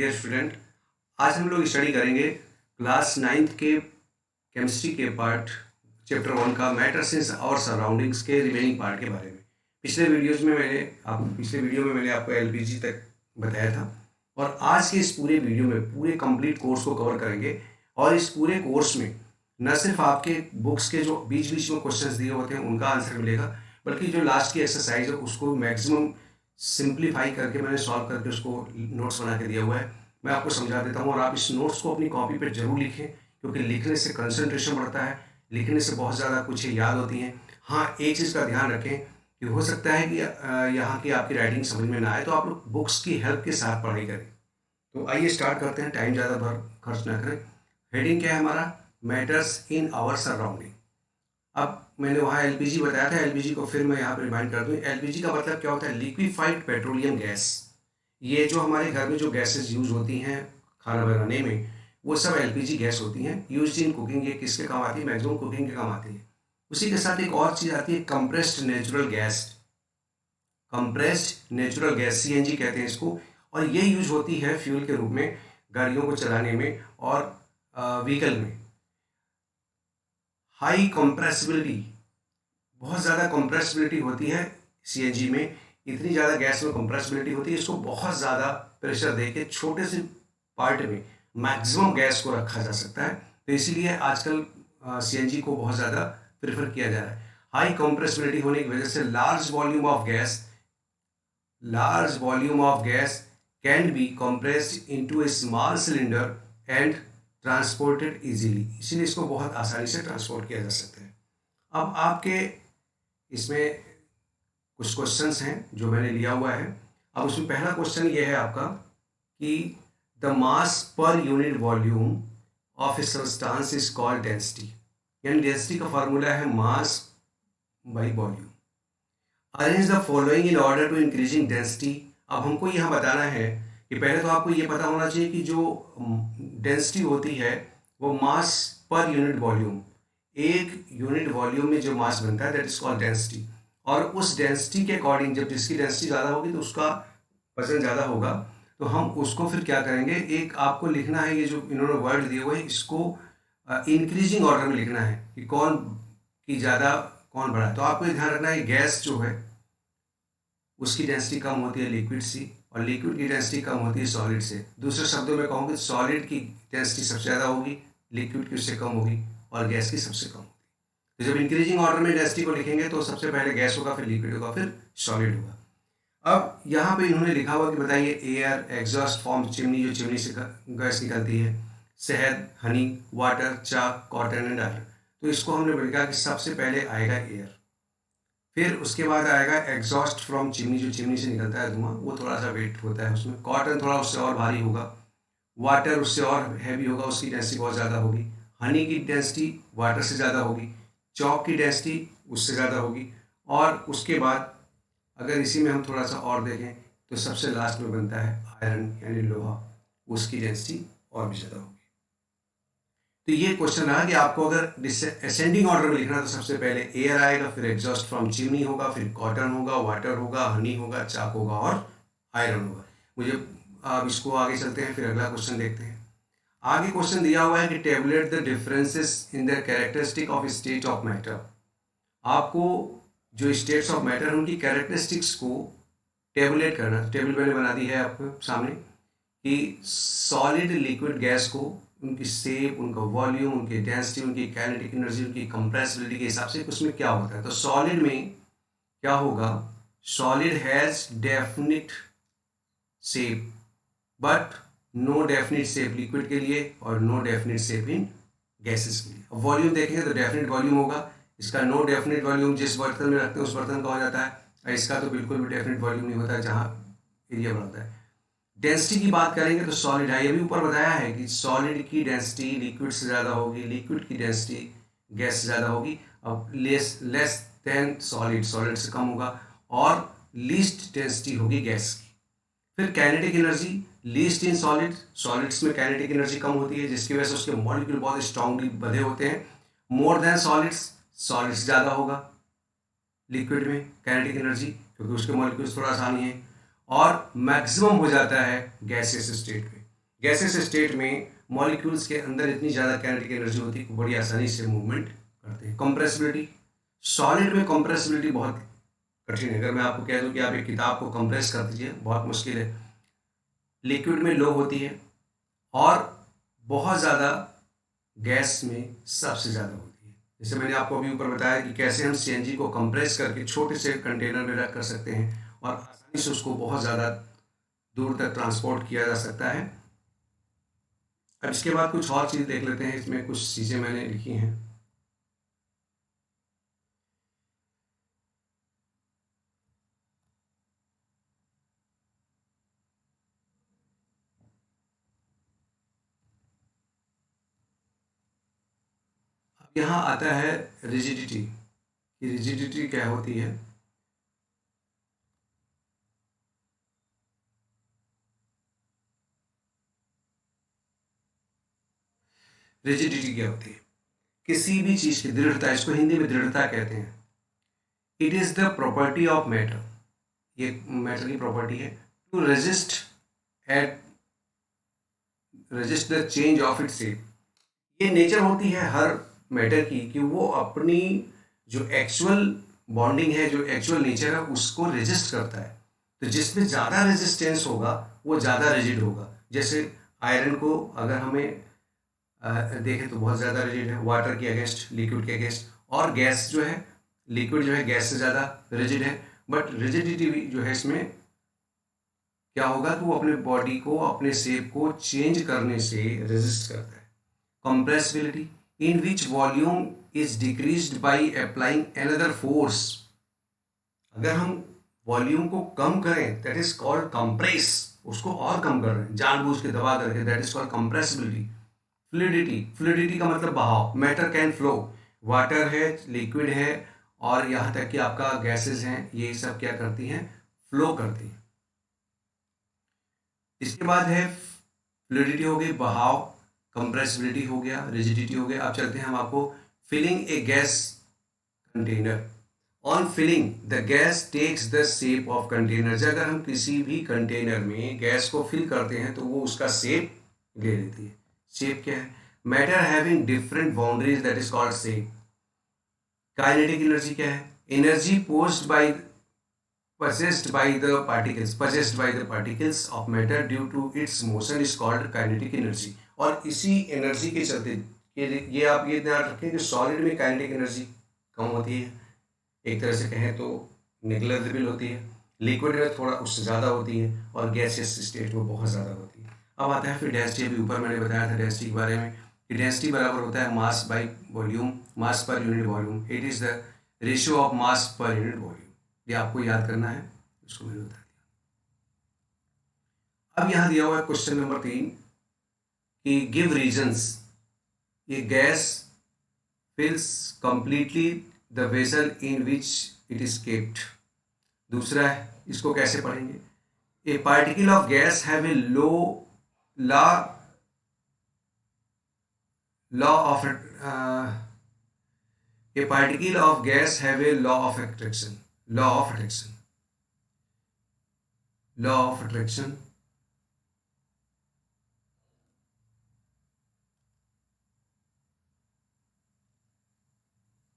Dear student, आज हम लोग स्टडी करेंगे क्लास 9th के केमिस्ट्री के पार्ट चैप्टर 1 का मैटर सिंस और सराउंडिंग्स के रिमेनिंग पार्ट के बारे में। पिछले वीडियो में मैंने आपको एलपीजी तक बताया था और आज के इस पूरे वीडियो में पूरे कंप्लीट कोर्स को कवर करेंगे। और इस पूरे कोर्स में न सिर्फ आपके बुक्स के जो बीच बीच में क्वेश्चंस दिए होते हैं उनका आंसर मिलेगा, बल्कि जो लास्ट की एक्सरसाइज है उसको मैक्सिमम सिंप्लीफाई करके मैंने सॉल्व करके उसको नोट्स बना के दिया हुआ है। मैं आपको समझा देता हूँ और आप इस नोट्स को अपनी कॉपी पे जरूर लिखें, क्योंकि लिखने से कंसंट्रेशन बढ़ता है, लिखने से बहुत ज़्यादा कुछ याद होती हैं। हाँ, एक चीज़ का ध्यान रखें कि हो सकता है कि यहाँ की आपकी राइटिंग समझ में ना आए, तो आप लोग बुक्स की हेल्प के साथ पढ़ाई करें। तो आइए स्टार्ट करते हैं, टाइम ज़्यादा भर खर्च ना करें। हेडिंग क्या है हमारा? Matters in our surrounding. अब मैंने वहाँ एलपीजी बताया था, एलपीजी को फिर मैं यहाँ पर रिमाइंड कर दूँ। एलपीजी का मतलब क्या होता है? Liquefied petroleum gas. ये जो हमारे घर में जो गैसेस यूज होती हैं खाना बनाने में, वो सब एलपीजी गैस होती हैं। Use in cooking. ये किसके काम आती है? मैक्सिमम कुकिंग के काम आती है। उसी के साथ एक और चीज़ आती है, compressed natural gas. Compressed natural gas, CNG कहते हैं इसको, और ये यूज होती है फ्यूल के रूप में गाड़ियों को चलाने में और व्हीकल में। हाई कंप्रेसिबिलिटी, बहुत ज़्यादा कंप्रेसिबिलिटी होती है सीएनजी में। इतनी ज़्यादा गैस में कंप्रेसिबिलिटी होती है, इसको बहुत ज़्यादा प्रेशर देके छोटे से पार्ट में मैक्सिमम गैस को रखा जा सकता है। तो इसीलिए आजकल सीएनजी को बहुत ज़्यादा प्रेफर किया जा रहा है। हाई कंप्रेसिबिलिटी होने की वजह से large volume of gas can B compressed into A small cylinder and transported easily. इसीलिए इसको बहुत आसानी से ट्रांसपोर्ट किया जा सकता है। अब आपके इसमें कुछ क्वेश्चंस हैं जो मैंने लिया हुआ है। अब उसमें पहला क्वेश्चन ये है आपका कि the mass per unit volume of a substance is called density. यानी डेंसिटी का फॉर्मूला है mass by volume. Arrange the following in order to increasing density. अब हमको यहाँ बताना है कि पहले तो आपको ये पता होना चाहिए कि जो डेंसिटी होती है वो मास पर यूनिट वॉल्यूम, एक यूनिट वॉल्यूम में जो मास बनता है दैट इज कॉल्ड डेंसिटी। और उस डेंसिटी के अकॉर्डिंग जब जिसकी डेंसिटी ज़्यादा होगी तो उसका वजन ज़्यादा होगा। तो हम उसको फिर क्या करेंगे, एक आपको लिखना है, ये जो इन्होंने वर्ड दिए हुए हैं इसको इंक्रीजिंग ऑर्डर में लिखना है कि कौन की ज़्यादा कौन बड़ा है। तो आपको ध्यान रखना है गैस जो है उसकी डेंसिटी कम होती है लिक्विड से, और लिक्विड की डेंसिटी कम होती है सॉलिड से। दूसरे शब्दों में कहूँगी सॉलिड की डेंसिटी सबसे ज़्यादा होगी, लिक्विड की उससे कम होगी और गैस की सबसे कम होगी। तो जब इंक्रीजिंग ऑर्डर में डेंसिटी को लिखेंगे तो सबसे पहले गैस होगा, फिर लिक्विड होगा, फिर सॉलिड होगा। अब यहाँ पे इन्होंने लिखा हुआ कि बताइए एयर, एग्जॉस्ट फॉर्म चिमनी, जो चिमनी से गैस निकलती है, शहद, honey, water, chalk, cotton and iron. तो इसको हमने लिखा कि सबसे पहले आएगा एयर, फिर उसके बाद आएगा एग्जॉस्ट फ्रॉम चिमनी, जो चिमनी से निकलता है धुआं, वो थोड़ा सा वेट होता है उसमें। कॉटन थोड़ा उससे और भारी होगा, वाटर उससे और हैवी होगा, उसकी डेंसिटी बहुत ज़्यादा होगी। हनी की डेंसिटी वाटर से ज़्यादा होगी, चॉक की डेंसिटी उससे ज़्यादा होगी। और उसके बाद अगर इसी में हम थोड़ा सा और देखें तो सबसे लास्ट में बनता है आयरन यानी लोहा, उसकी डेंसिटी और भी ज़्यादा होगी। तो ये क्वेश्चन रहा कि आपको अगर असेंडिंग ऑर्डर में लिखना तो सबसे पहले एयर आएगा, फिर एग्जॉस्ट फ्रॉम चिमनी होगा, फिर कॉटन होगा, वाटर होगा, हनी होगा, चाक होगा और आयरन होगा। मुझे अब इसको आगे चलते हैं, फिर अगला क्वेश्चन देखते हैं। आगे क्वेश्चन दिया हुआ है कि tablet the differences in the characteristic of state of matter. आपको जो स्टेट्स ऑफ मैटर उनकी कैरेक्टरिस्टिक्स को टेबुलेट करना। टेबल मैंने बना दी है आपके सामने कि सॉलिड, लिक्विड, गैस को उनकी शेप, उनका वॉल्यूम, उनकी डेंसिटी, उनकी काइनेटिक एनर्जी, उनकी कंप्रेसिबिलिटी के हिसाब से उसमें क्या होता है। तो सॉलिड में क्या होगा, solid has definite shape but no definite shape liquid के लिए और no definite shape in gases के लिए। अब वॉल्यूम देखेंगे तो डेफिनिट वॉल्यूम होगा, इसका नो डेफिनिट वॉल्यूम जिस बर्तन में रखते हैं उस बर्तन का हो जाता है, और इसका तो बिल्कुल भी डेफिनिट वॉल्यूम नहीं होता जहाँ एरिया बढ़ता है। डेंसिटी की बात करेंगे तो सॉलिड है, ये भी ऊपर बताया है कि सॉलिड की डेंसिटी लिक्विड से ज़्यादा होगी, लिक्विड की डेंसिटी गैस से ज़्यादा होगी। अब लेस देन सॉलिड, सॉलिड से कम होगा, और लीस्ट डेंसिटी होगी गैस की। फिर kinetic energy least in solid, solids में काइनेटिक एनर्जी कम होती है जिसकी वजह से उसके मॉलिक्यूल बहुत स्ट्रांगली बंधे होते हैं। मोर देन सॉलिड्स, सॉलिड से ज़्यादा होगा लिक्विड में काइनेटिक एनर्जी, क्योंकि उसके मॉलिक्यूल्स थोड़ा आसानी है। और मैक्सिमम हो जाता है गैसियस स्टेट में। गैसेस स्टेट में मॉलिक्यूल्स के अंदर इतनी ज़्यादा काइनेटिक एनर्जी होती है कि बड़ी आसानी से मूवमेंट करते हैं। कंप्रेसिबिलिटी, सॉलिड में कंप्रेसिबिलिटी बहुत कठिन है। अगर मैं आपको कह दूं कि आप एक किताब को कंप्रेस कर दीजिए, बहुत मुश्किल है। लिक्विड में लो होती है और बहुत ज़्यादा गैस में सबसे ज़्यादा होती है। जैसे मैंने आपको अभी ऊपर बताया कि कैसे हम सीएनजी को कंप्रेस करके छोटे से कंटेनर में रख कर सकते हैं और आसानी से उसको बहुत ज़्यादा दूर तक ट्रांसपोर्ट किया जा सकता है। अब इसके बाद कुछ और चीज़ देख लेते हैं, इसमें कुछ चीज़ें मैंने लिखी हैं। अब यहाँ आता है रिजिडिटी, कि रिजिडिटी क्या होती है। रिजिडिटी क्या होती है? किसी भी चीज़ की दृढ़ता, इसको हिंदी में दृढ़ता कहते हैं। It is the property of matter, ये मैटर की प्रॉपर्टी है, to at resist the change of it shape. ये नेचर होती है हर मैटर की कि वो अपनी जो एक्चुअल बॉन्डिंग है, जो एक्चुअल नेचर है, उसको रेजिस्ट करता है। तो जिसमें ज़्यादा रेजिस्टेंस होगा वो ज़्यादा रिजिड होगा। जैसे आयरन को अगर हमें देखें तो बहुत ज़्यादा रिजिड है वाटर के अगेंस्ट, लिक्विड के अगेंस्ट, और गैस जो है, लिक्विड जो है गैस से ज़्यादा रिजिड है। बट रिजिडिटी जो है इसमें क्या होगा कि वो अपने बॉडी को, अपने शेप को चेंज करने से रेजिस्ट करता है। Compressibility, in which volume is decreased by applying another force. अगर हम वॉल्यूम को कम करें, दैट इज कॉल्ड कंप्रेस, उसको और कम कर रहे हैं जानबूझ के दबा करके, that is called compressibility. Fluidity, fluidity का मतलब बहाव, मैटर कैन फ्लो, वाटर है, लिक्विड है, और यहाँ तक कि आपका गैसेस हैं, ये सब क्या करती हैं, फ्लो करती हैं। इसके बाद है फ्लूइडिटी हो गई, बहाव, कंप्रेसिबिलिटी हो गया, रिजिडिटी हो गया। अब चलते हैं हम आपको filling a gas container. On filling the gas takes the shape of container. अगर हम किसी भी कंटेनर में गैस को फिल करते हैं तो वो उसका शेप ले लेती है। शेप क्या है? Matter having different boundaries, that is called shape. Kinetic energy क्या है? Energy possessed by possessed by the particles of matter due to its motion is called kinetic energy। और इसी एनर्जी के चलते ये आप ये ध्यान रखें कि सॉलिड में काइनेटिक एनर्जी कम होती है, एक तरह से कहें तो नेग्लिजिबल होती है। लिक्विड में थोड़ा उससे ज़्यादा होती है और गैसियस स्टेट में बहुत ज़्यादा होती है। अब आता है फिर डेंसिटी। अभी ऊपर मैंने बताया था डेंसिटी के बारे में कि डेंसिटी बराबर होता है mass by volume, mass per unit volume. It is the ratio of mass per unit volume. ये आपको याद करना है, इसको मैंने बता दिया। अब यहाँ दिया हुआ है क्वेश्चन नंबर 3 कि गिव रीजंस। ये gas fills completely the vessel in which it is kept. दूसरा है, इसको कैसे पढ़ेंगे? A particle of gas have a low law law of a particle of gas have a law of attraction, law of attraction, law of attraction.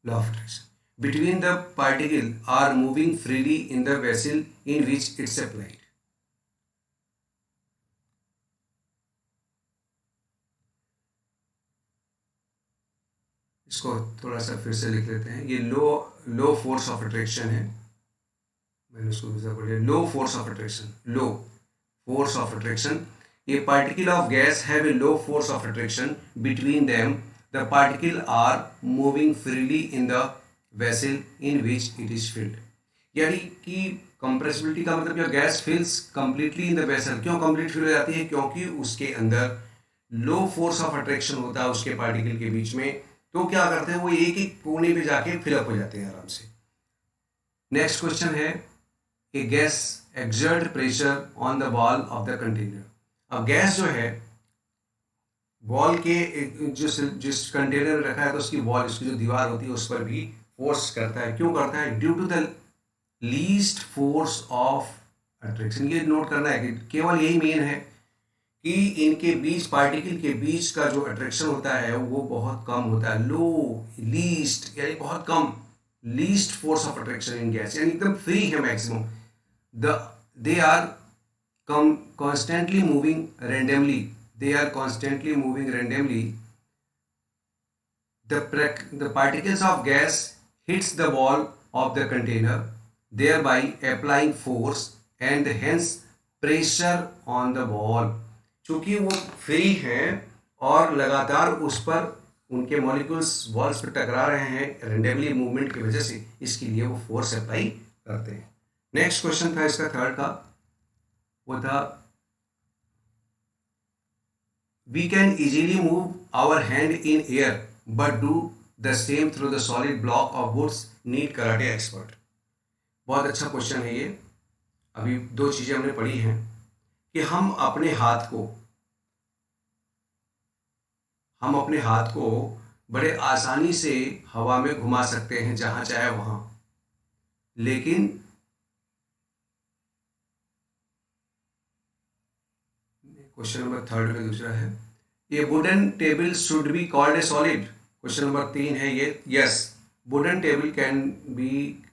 Law of attraction between the particle are moving freely in the vessel in which it's applied। इसको थोड़ा सा फिर से लिख लेते हैं। ये लो force of attraction है, मैंने उसको दूसरा पढ़ लिया। Low force of attraction, low force of attraction. A particle of gas have a low force of attraction between them, the particle are moving freely in the vessel in which it is filled. यानी कि compressibility का मतलब क्या? Gas fills completely in the vessel. क्यों complete fill हो जाती है? क्योंकि उसके अंदर लो फोर्स ऑफ अट्रैक्शन होता है उसके पार्टिकल के बीच में। तो क्या करते हैं, वो एक एक कोने पे जाके फिलअप हो जाते हैं आराम से। नेक्स्ट क्वेश्चन है, a gas exert pressure on the wall of the container. अब गैस जो है वॉल के जिस कंटेनर में रखा है तो उसकी वॉल, उसकी जो दीवार होती है उस पर भी फोर्स करता है। क्यों करता है? Due to the least force of attraction. ये नोट करना है कि केवल यही मेन है कि इनके बीच, पार्टिकल के बीच का जो अट्रैक्शन होता है वो बहुत कम होता है, लो, लीस्ट यानी बहुत कम, least force of attraction in gas, यानी एकदम फ्री है maximum. The they are constantly moving randomly, they are constantly moving randomly. The particles of gas hits the wall of the container, thereby applying force and hence pressure on the wall. चूंकि वो free हैं और लगातार उस पर उनके molecules walls पर टकरा रहे हैं रेंडमली मूवमेंट की वजह से, इसके लिए वो फोर्स अप्लाई करते हैं। नेक्स्ट क्वेश्चन था इसका थर्ड का, वो था we can easily move our hand in air but do the same through the solid block of woods, need karate expert। बहुत अच्छा क्वेश्चन है ये। अभी दो चीजें हमने पढ़ी हैं कि हम अपने हाथ को बड़े आसानी से हवा में घुमा सकते हैं जहां चाहे वहां, लेकिन क्वेश्चन नंबर थर्ड में दूसरा है, ये wooden table should be called a solid. Question number 3 है ये, yes, wooden table can be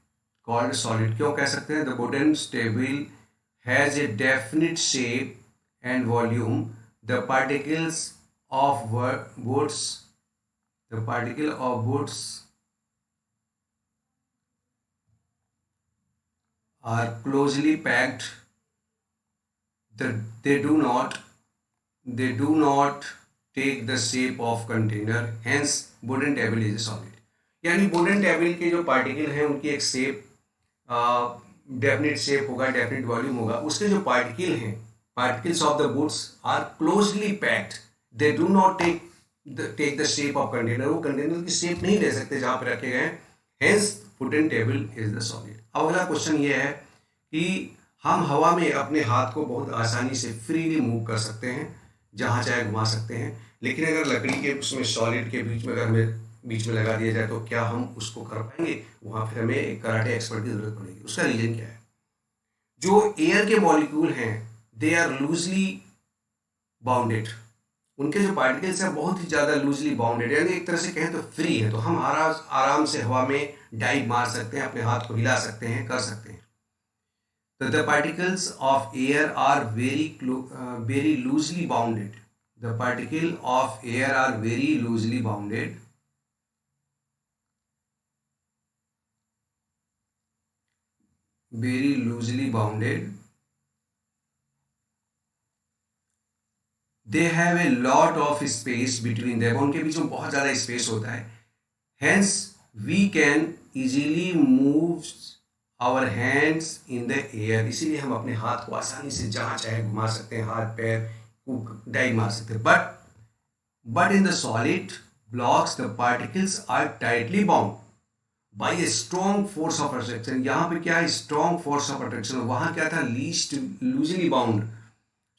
called solid. क्यों कह सकते हैं? The wooden table has a definite shape and volume, the particles of woods the particle of woods are closely packed, they do not take the shape of container, hence wooden table is a solid। यानी wooden table के जो particle हैं उनकी एक shape, definite shape होगा, definite volume होगा, उसके जो पार्टिकल हैं, particles of the woods are closely packed, they do not take the shape of container, वो कंटेनर की शेप नहीं ले सकते जहां पर रखे गए हैं, hence wooden table is the solid. अब अगला क्वेश्चन ये है कि हम हवा में अपने हाथ को बहुत आसानी से फ्रीली मूव कर सकते हैं, जहां चाहे घुमा सकते हैं, लेकिन अगर लकड़ी के उसमें सॉलिड के बीच में अगर हमें बीच में लगा दिया जाए तो क्या हम उसको कर पाएंगे? वहां फिर हमें एक कराटे एक्सपर्ट की जरूरत पड़ेगी। उसका रीजन क्या है? जो एयर के मॉलिक्यूल हैं दे आर लूजली बाउंडेड, उनके जो पार्टिकल्स हैं बहुत ही ज़्यादा लूजली बाउंडेड, यानी एक तरह से कहें तो फ्री है, तो हम आराम से हवा में डाइव मार सकते हैं, अपने हाथ को हिला सकते हैं, कर सकते हैं। So the particles of air are very loosely bounded. The particle of air are very loosely bounded. Very loosely bounded. They have a lot of space between them. उनके बीच में बहुत ज़्यादा स्पेस होता है। Hence we can easily move our hands in the air, इसीलिए हम अपने हाथ को आसानी से जहां चाहे घुमा सकते हैं, हाथ पैर को डाइव मार सकते हैं। But in the solid blocks the particles are tightly bound by a strong force of attraction. यहाँ पे क्या है? Strong force of attraction. वहां क्या था? Least loosely bound,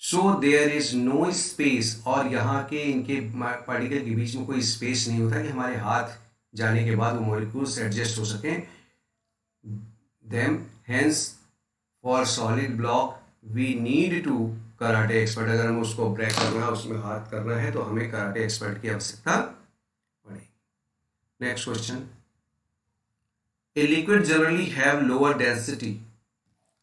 so there is no space, और यहाँ के इनके पार्टिकल के बीच में कोई स्पेस नहीं होता कि हमारे हाथ जाने के बाद वो मॉलिक्यूल्स एडजस्ट हो सकें। them, hence for solid block we need to karate expert. अगर हमें उसको ब्रेक करना है, उसमें हाथ करना है, तो हमें कराटे एक्सपर्ट की आवश्यकता पड़ेगी। Next question, a liquid generally have lower density.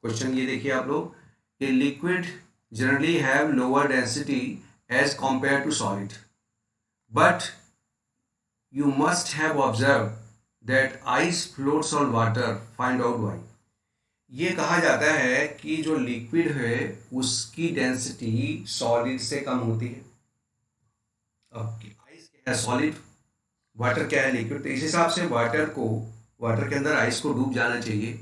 Question ये देखिए आप लोग, a liquid generally have lower density as compare to solid, but you must have observed that ice floats on water, find out why। ये कहा जाता है कि जो लिक्विड है उसकी डेंसिटी सॉलिड से कम होती है। अब आइस क्या है? सॉलिड। वाटर क्या है? लिक्विड। तो इस हिसाब से वाटर के अंदर आइस को डूब जाना चाहिए,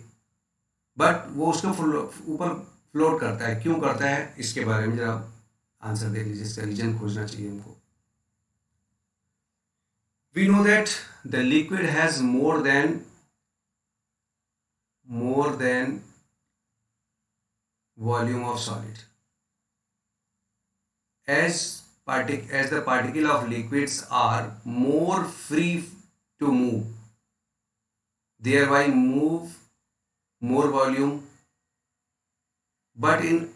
बट वो उसके ऊपर फ्लोट करता है। क्यों करता है? इसके बारे में जरा आंसर देख लीजिए, इसका रीजन खोजना चाहिए हमको। We know that the liquid has more than volume of solid. As the particle of liquids are more free to move, thereby move more volume. But in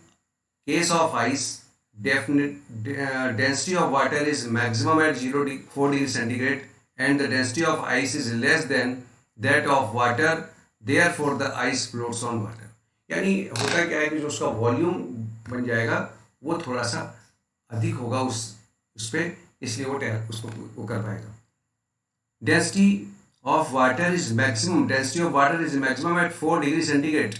case of ice, density of water is maximum at 4 degree centigrade and the density of ice is less than that of water, therefore the ice floats on water. यानी होता क्या है कि जो उसका volume बन जाएगा वो थोड़ा सा अधिक होगा उस पे, इसलिए उसको वो कर पाएगा. Density of water is maximum. Density of water is maximum at 4 degree centigrade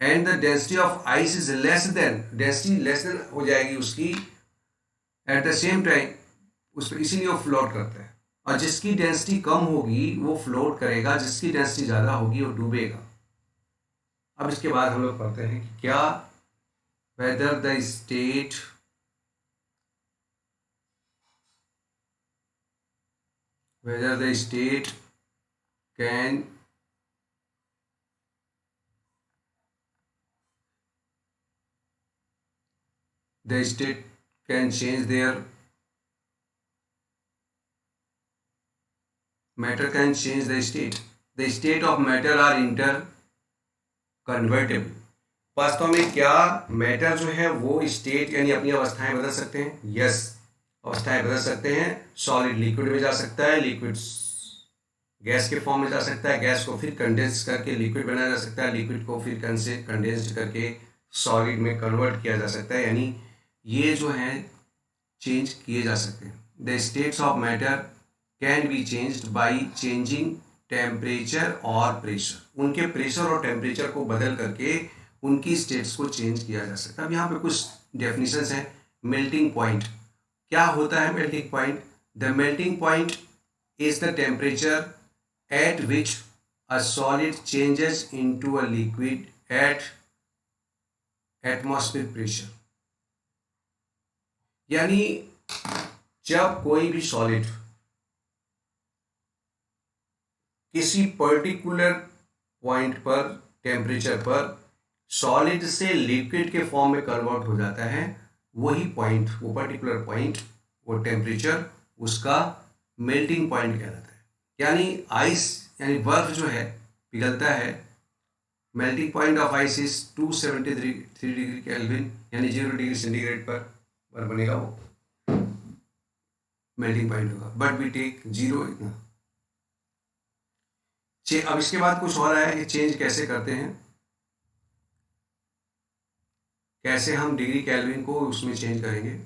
and the density of ice is less than. Density less than हो जाएगी उसकी at the same time उस पर, इसीलिए वो फ्लोट करता है. और जिसकी डेंसिटी कम होगी वो फ्लोट करेगा, जिसकी डेंसिटी ज़्यादा होगी वो डूबेगा. अब इसके बाद हम लोग पढ़ते हैं कि क्या whether the state can change their matter can change the state. The state of matter are interconvertible. वास्तव में क्या मैटर जो है वो स्टेट यानी अपनी अवस्थाएं बदल सकते हैं? यस, अवस्थाएं बदल सकते हैं. सॉलिड लिक्विड में जा सकता है, लिक्विड गैस के फॉर्म में जा सकता है, गैस को फिर कंडेंस करके लिक्विड बनाया जा सकता है, लिक्विड को फिर कंडेंस्ड करके सॉलिड में कन्वर्ट किया जा सकता है. यानी ये जो है चेंज किए जा सकते हैं. The states of matter can be changed by changing temperature और प्रेशर. उनके प्रेशर और टेम्परेचर को बदल करके उनकी स्टेट्स को चेंज किया जा सकता है. अब यहाँ पे कुछ डेफिनेशंस हैं. मेल्टिंग पॉइंट, क्या होता है melting point? The melting point is the temperature at which a solid changes into a liquid at atmospheric pressure. यानी जब कोई भी सॉलिड किसी पर्टिकुलर पॉइंट पर टेम्परेचर पर सॉलिड से लिक्विड के फॉर्म में कन्वर्ट हो जाता है, वही पॉइंट, वो पर्टिकुलर पॉइंट, वो टेम्परेचर उसका मेल्टिंग पॉइंट कहलाता है. यानी आइस यानी बर्फ जो है पिघलता है, melting point of ice is 273 degree Kelvin यानी 0 डिग्री सेंटीग्रेड पर बनेगा, वो मेल्टिंग पॉइंट होगा. बट वी टेक 0 इतना. अब इसके बाद कुछ और आया कि चेंज कैसे करते हैं, कैसे हम डिग्री केल्विन को उसमें चेंज करेंगे.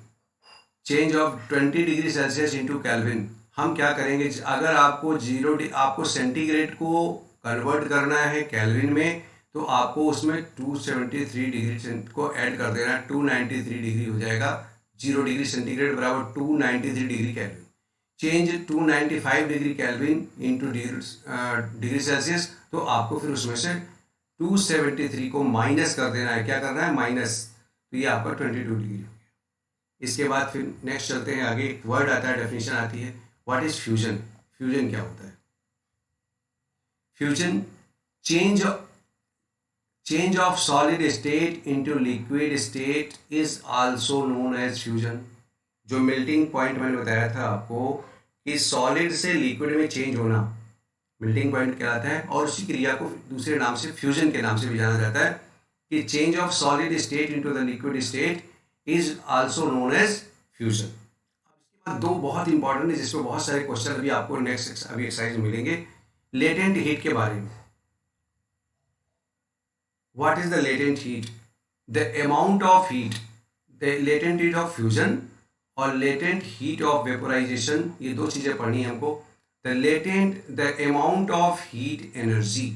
Change of 20 degree Celsius into kelvin. हम क्या करेंगे, अगर आपको आपको सेंटीग्रेड को कन्वर्ट करना है केल्विन में, तो आपको उसमें 273 डिग्री को ऐड कर देना है. 293 डिग्री हो जाएगा. 0 डिग्री सेंटीग्रेड बराबर 293 degree kelvin. Change 295 degree kelvin into degree Celsius, तो आपको फिर उसमें से 273 को माइनस कर देना है. क्या करना है? माइनस. तो ये आपका 22 डिग्री हो गया. इसके बाद फिर नेक्स्ट चलते हैं आगे. एक वर्ड आता है, डेफिनेशन आती है. What is fusion? फ्यूजन क्या होता है? Fusion change of solid state into liquid state is also known as fusion. जो मेल्टिंग पॉइंट मैंने बताया था आपको कि सॉलिड से लिक्विड में चेंज होना मेल्टिंग पॉइंट कहलाता है, और उसी क्रिया को दूसरे नाम से फ्यूजन के नाम से भी जाना जाता है. कि change of solid state into the liquid state is also known as fusion. इसके बाद दो बहुत इंपॉर्टेंट है जिसमें बहुत सारे क्वेश्चन अभी आपको नेक्स्ट अभी एक्सरसाइज में मिलेंगे. लेटेंट हीट के बारे में. What is the latent heat? The amount of heat, the latent heat of fusion और latent heat of vaporization, ये दो चीजें पढ़नी है हमको. The amount of heat energy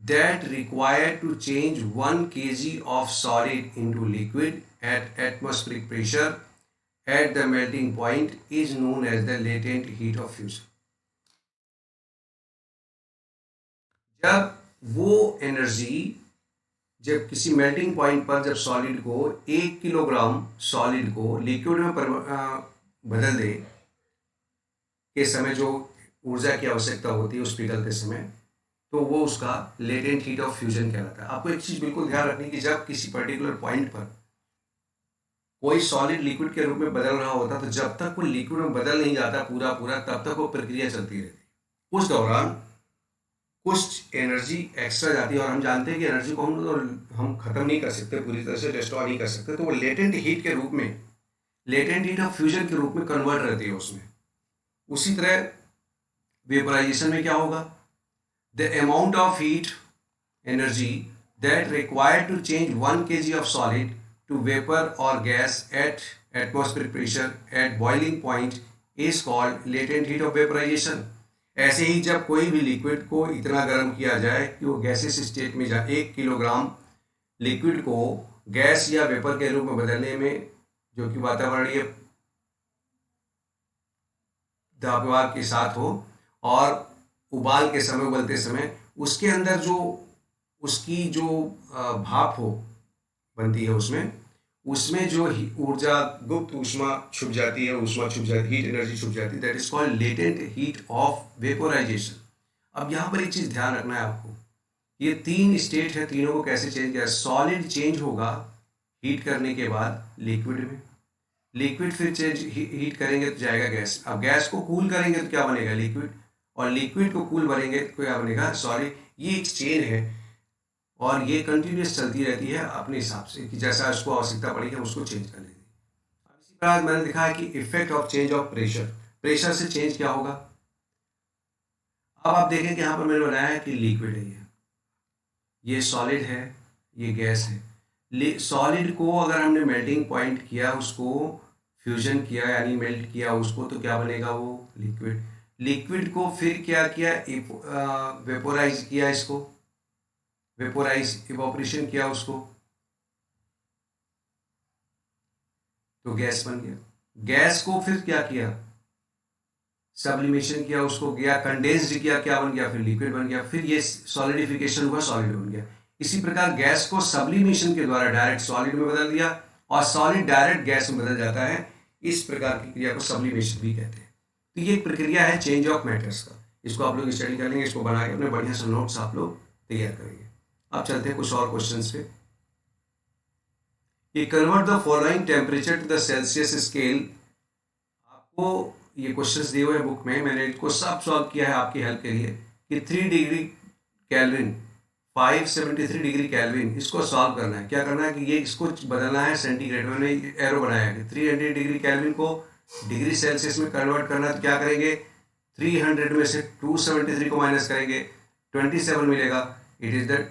that required to change 1 kg of solid into liquid at atmospheric pressure at the melting point is known as the latent heat of fusion. जब वो energy जब किसी मेल्टिंग पॉइंट पर जब solid को 1 kilogram solid को liquid में बदल दे के समय जो ऊर्जा की आवश्यकता होती है उस पिघलते समय, तो वो उसका लेटेंट हीट ऑफ फ्यूजन कहलाता है. आपको एक चीज़ बिल्कुल ध्यान रखनी कि जब किसी पर्टिकुलर पॉइंट पर कोई सॉलिड लिक्विड के रूप में बदल रहा होता, तो जब तक वो लिक्विड में बदल नहीं जाता पूरा तब तक वो प्रक्रिया चलती रहती. उस दौरान कुछ एनर्जी एक्स्ट्रा जाती है, और हम जानते हैं कि एनर्जी को हम खत्म नहीं कर सकते, पूरी तरह से डिस्ट्रॉय नहीं कर सकते. तो वो लेटेंट हीट के रूप में लेटेंट हीट ऑफ फ्यूजन के रूप में कन्वर्ट रहती है उसमें। उसी तरह वेपराइजेशन में क्या होगा, the amount of heat energy that required to change 1 kg of solid to vapor or gas at atmospheric pressure at boiling point is called latent heat of vaporization। ऐसे ही जब कोई भी लिक्विड को इतना गर्म किया जाए कि वो गैसेस स्टेट में जा 1 किलोग्राम लिक्विड को गैस या वेपर के रूप में बदलने में, जो कि वातावरणीय दबाव के साथ हो और उबाल के समय, उबलते समय उसके अंदर जो उसकी जो भाप हो बनती है, उसमें जो ऊर्जा, गुप्त ऊष्मा छुप जाती है, ऊष्मा छुप जाती है, हीट एनर्जी छुप जाती है, that is called latent heat of vaporisation. अब यहाँ पर एक चीज़ ध्यान रखना है आपको, ये 3 स्टेट है, तीनों को कैसे चेंज किया। सॉलिड चेंज होगा हीट करने के बाद लिक्विड में, लिक्विड फिर चेंज हीट करेंगे तो जाएगा गैस। अब गैस को कूल करेंगे तो क्या बनेगा, लिक्विड, और लिक्विड को कूल करेंगे तो क्या बनेगा, सॉलिड। ये एक चेन है और ये कंटिन्यूस चलती रहती है अपने हिसाब से कि जैसा उसको आवश्यकता पड़ेगी हम उसको चेंज कर लेंगे। अब इसी प्रकार मैंने दिखा है कि effect of change of pressure, pressure से चेंज क्या होगा। अब आप देखें कि यहाँ पर मैंने बनाया है कि लिक्विड है, ये सॉलिड है, ये गैस है। सॉलिड को अगर हमने मेल्टिंग पॉइंट किया, उसको फ्यूजन किया यानी मेल्ट किया उसको, तो क्या बनेगा, वो लिक्विड। लिक्विड को फिर क्या किया, वेपोराइज किया, इसको वेपोराइज, इवोपरेशन किया उसको, तो गैस बन गया। गैस को फिर क्या किया, सब्लिमेशन किया, उसको गया कंडेंस्ड किया, क्या बन गया, फिर लिक्विड बन गया, फिर ये सॉलिडिफिकेशन हुआ, सॉलिड बन गया। इसी प्रकार गैस को सब्लिमेशन के द्वारा डायरेक्ट सॉलिड में बदल दिया और सॉलिड डायरेक्ट गैस में बदल जाता है। इस प्रकार की क्रिया को सब्लिमेशन भी कहते हैं। तो ये एक प्रक्रिया है चेंज ऑफ मैटर्स का, इसको आप लोग स्टडी कर लेंगे, इसको बना के अपने बढ़िया से नोट्स आप लोग तैयार करेंगे। अब चलते हैं कुछ और क्वेश्चंस पे। ये convert the following temperature to the Celsius scale. आपको ये क्वेश्चंस दिए हुए हैं बुक में, मैंने इसको सब सॉल्व किया है आपकी हेल्प के लिए कि 3 डिग्री केल्विन 573 डिग्री केल्विन, इसको सॉल्व करना है। क्या करना है कि ये इसको बदलना है सेंटीग्रेड में, मैंने एरो बनाया है 300 डिग्री केल्विन को डिग्री सेल्सियस में कन्वर्ट करना है। तो क्या करेंगे, 300 में से 273 को माइनस करेंगे, 27 मिलेगा। It is the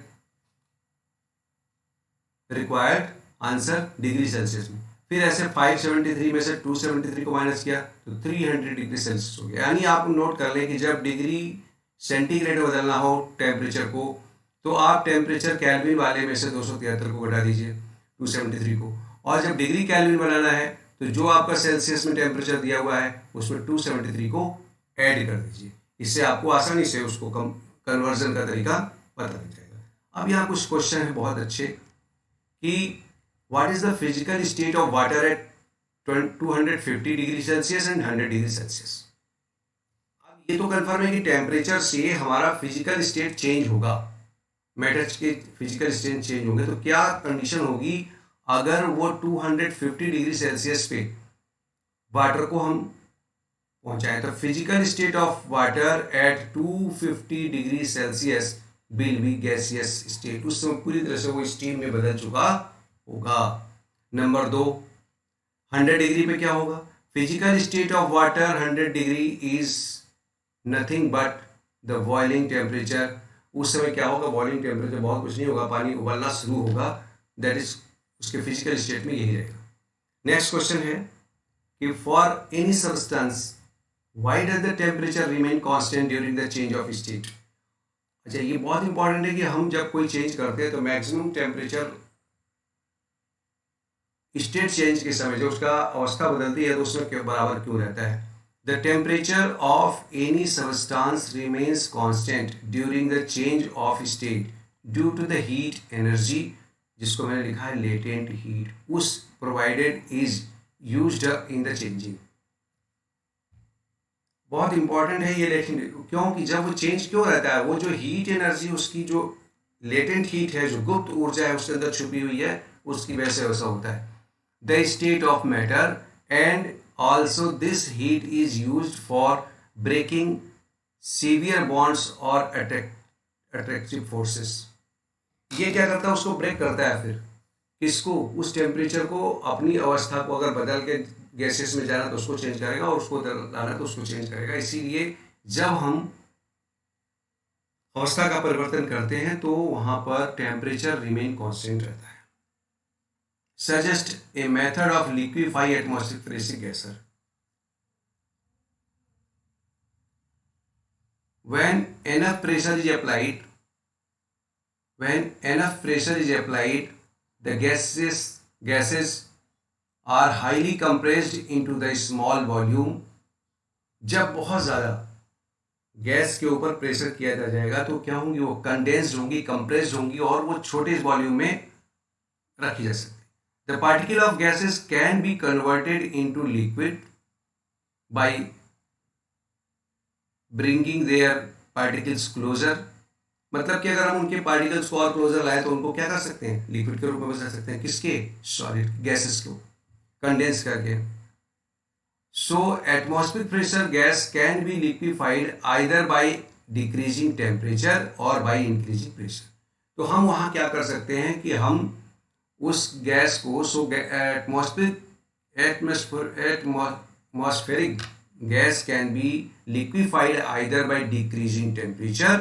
required answer degree Celsius में। फिर ऐसे 573 में से 273 को माइनस किया तो 300 डिग्री सेल्सियस हो गया। यानी आप नोट कर लें कि जब डिग्री सेंटीग्रेड में बदलना हो टेम्परेचर को, तो आप टेम्परेचर केल्विन वाले में से 273 को घटा दीजिए 273 को, और जब डिग्री केल्विन बनाना है तो जो आपका सेल्सियस में टेम्परेचर दिया हुआ है उसमें 273 को ऐड कर दीजिए। इससे आपको आसानी से उसको कन्वर्जन का तरीका पता लग जाएगा। अब यहाँ कुछ क्वेश्चन है बहुत अच्छे कि what is the physical state of water at 250 degree Celsius and 100 degree Celsius. अब ये तो कंफर्म है कि टेम्परेचर से हमारा फिजिकल स्टेट चेंज होगा, मैटर्स के फिजिकल स्टेट चेंज होंगे। तो क्या कंडीशन होगी अगर वो 250 डिग्री सेल्सियस पे वाटर को हम पहुंचाएं, तो physical state of water at 250 degree Celsius will be gaseous state. उस समय पूरी तरह से वो स्टीम में बदल चुका होगा। नंबर 2, 100 डिग्री पे क्या होगा, physical state of water 100 degree is nothing but the boiling temperature. उस समय क्या होगा, बॉइलिंग टेम्परेचर बहुत कुछ नहीं होगा, पानी उबलना शुरू होगा, दैट इज उसके फिजिकल स्टेट में यही रहेगा। नेक्स्ट क्वेश्चन है कि for any substance why does the temperature remain constant during the change of state. अच्छा, ये बहुत इंपॉर्टेंट है कि हम जब कोई चेंज करते हैं तो मैक्सिमम टेम्परेचर स्टेट चेंज के समय जो उसका अवस्था बदलती है तो उसमें क्यों बराबर क्यों रहता है। The temperature of any substance remains constant during the change of state due to the heat energy, जिसको मैंने लिखा है लेटेंट हीट, उस provided is used in the changing. बहुत इंपॉर्टेंट है ये लेटेंट, क्योंकि जब वो चेंज क्यों रहता है, वो जो हीट एनर्जी उसकी जो लेटेंट हीट है, जो गुप्त ऊर्जा है उसके अंदर छुपी हुई है, उसकी वजह से वैसा होता है। The state of matter and also this heat is used for breaking severe bonds और अट्रैक्टिव फोर्सेस। ये क्या करता है, उसको ब्रेक करता है। फिर किसको, उस टेम्परेचर को, अपनी अवस्था को अगर बदल के गैसेस में जाना तो उसको चेंज करेगा, और उसको उधर लाना तो उसको चेंज करेगा। इसीलिए जब हम अवस्था का परिवर्तन करते हैं तो वहां पर टेम्परेचर रिमेन कांस्टेंट रहता है। Suggest a method of liquefy atmospheric pressure गैसर। when enough pressure is applied when enough pressure is applied, the gases are highly compressed into the small volume। जब बहुत ज़्यादा गैस के ऊपर प्रेशर किया जाएगा तो क्या होंगी, वो कंडेंस्ड होंगी, कंप्रेस्ड होंगी, और वो छोटे वॉल्यूम में रखी जा सकती है। The particle of gases can be converted into liquid by bringing their particles closer. मतलब कि अगर हम उनके पार्टिकल्स को और क्लोजर लाए तो उनको क्या कर सकते हैं, लिक्विड के रूप में बदल सकते हैं। किसके, सॉलिड गैसेस को कंडेंस करके। So atmospheric pressure gas can be liquefied either by decreasing temperature और बाय इंक्रीजिंग प्रेशर। तो हम वहाँ क्या कर सकते हैं कि हम उस गैस को, सो atmospheric gas can be liquefied either by decreasing temperature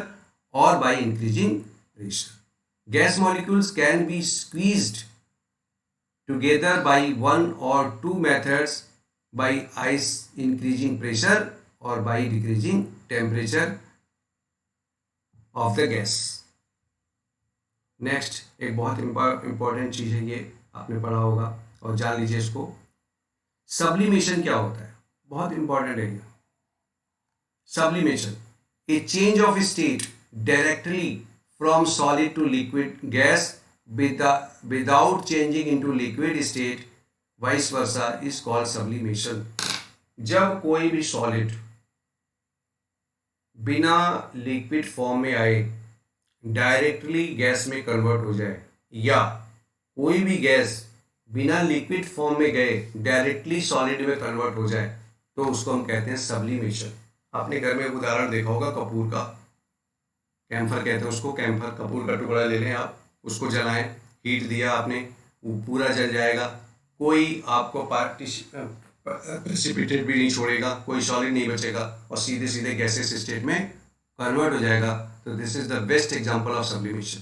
or by increasing pressure. Gas molecules can be squeezed together by one or two methods, by ice increasing pressure or by decreasing temperature of the gas. Next, एक बहुत important चीज़ है, ये आपने पढ़ा होगा और जान लीजिए इसको। सब्लिमेशन क्या होता है, बहुत इंपॉर्टेंट है ये। Sublimation, a change of state directly from solid to liquid gas without changing into liquid state, vice versa, is called sublimation. जब कोई भी सॉलिड बिना लिक्विड फॉर्म में आए डायरेक्टली गैस में कन्वर्ट हो जाए, या कोई भी गैस बिना लिक्विड फॉर्म में गए डायरेक्टली सॉलिड में कन्वर्ट हो जाए, तो उसको हम कहते हैं सब्लिमेशन। आपने घर में एक उदाहरण देखा होगा कपूर का, कैम्फर कहते हैं उसको। कैम्फर, कपूर का टुकड़ा ले लें आप, उसको जलाएं, हीट दिया आपने, वो पूरा जल जाएगा, कोई आपको प्रेसिपिटेट भी नहीं छोड़ेगा, कोई सॉलिड नहीं बचेगा, और सीधे सीधे गैसेस स्टेट में कन्वर्ट हो जाएगा। तो this is the best example of sublimation.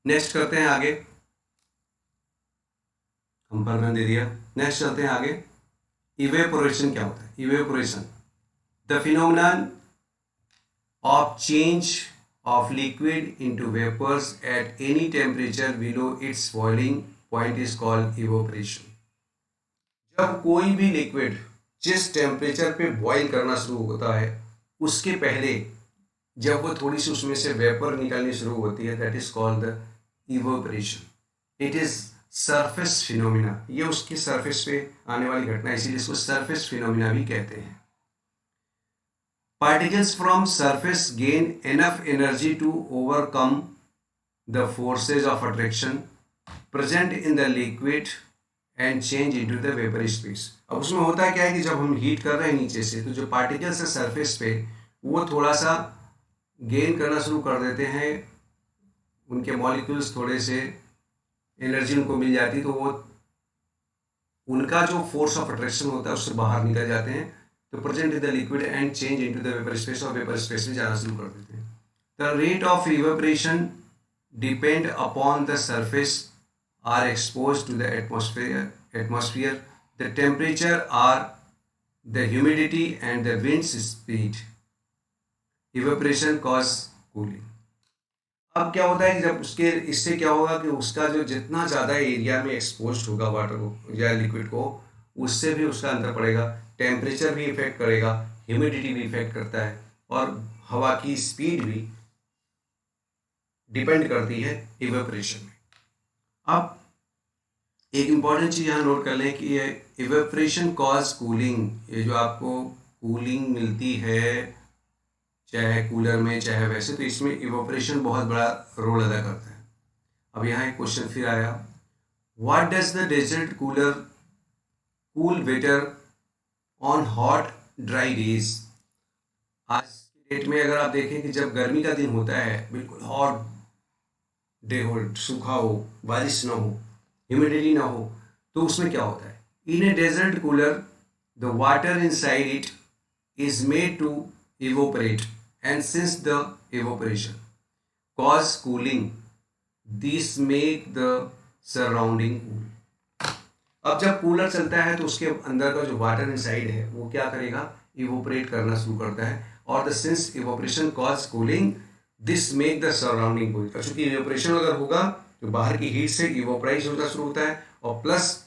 Next करते हैं आगे, हम पर दे दिया। नेक्स्ट चलते हैं आगे। इवेपोरेशन क्या होता है? Evaporation, the phenomenon of change of liquid into vapours at any temperature below its boiling point is called evaporation. जब कोई भी लिक्विड जिस टेम्परेचर पे बॉईल करना शुरू होता है, उसके पहले जब वो थोड़ी सी उसमें से वेपर निकलनी शुरू होती है, that is called the evaporation. It is surface phenomena, ये उसके सरफेस पे आने वाली घटना, इसीलिए इसको सरफेस फिनोमिना भी कहते हैं। Particles from surface gain enough energy to overcome the forces of attraction present in the liquid and change into the vapour space. अब उसमें होता है क्या है कि जब हम हीट कर रहे हैं नीचे से, तो जो पार्टिकल्स है सरफेस पे, वो थोड़ा सा गेन करना शुरू कर देते हैं, उनके मॉलिक्यूल्स थोड़े से एनर्जी उनको मिल जाती है, तो वो उनका जो फोर्स ऑफ अट्रैक्शन होता है उससे बाहर निकल जाते हैं, तो present in the liquid and change into the vapour space, और वेपर स्पेस में जाना शुरू कर देते हैं। The rate of evaporation depend upon the surface are expose to the atmosphere, the temperature are the humidity and the winds speed. Evaporation cause cooling. अब क्या होता है कि जब उसके, इससे क्या होगा कि उसका जो जितना ज़्यादा एरिया में एक्सपोज होगा वाटर को या लिक्विड को, उससे भी उसका अंदर पड़ेगा, टेम्परेचर भी इफेक्ट करेगा, ह्यूमिडिटी भी इफेक्ट करता है, और हवा की स्पीड भी डिपेंड करती है इवेपोरेशन में। अब एक इम्पॉर्टेंट चीज़ यहाँ नोट कर लें कि ये इवेपोरेशन कॉज कूलिंग, ये जो आपको कूलिंग मिलती है चाहे कूलर में चाहे वैसे, तो इसमें इवेपोरेशन बहुत बड़ा रोल अदा करता है। अब यहाँ एक क्वेश्चन फिर आया, what does the desert cooler cool better on hot dry days. आज की डेट में अगर आप देखें कि जब गर्मी का दिन होता है, बिल्कुल हॉट डे हो, सूखा हो, बारिश ना हो, ह्यूमिडिटी ना हो, तो उसमें क्या होता है, in a desert cooler the water inside it is made to evaporate and since the evaporation cause cooling this make the surrounding cool. अब जब कूलर चलता है तो उसके अंदर का जो वाटर इनसाइड है वो क्या करेगा, इवोपरेट करना शुरू करता है, और the sins evaporation cause cooling this make the surrounding cool. चूंकि इवोपरेशन अगर होगा तो बाहर की हीट से इवोपराइज होना शुरू होता है, और प्लस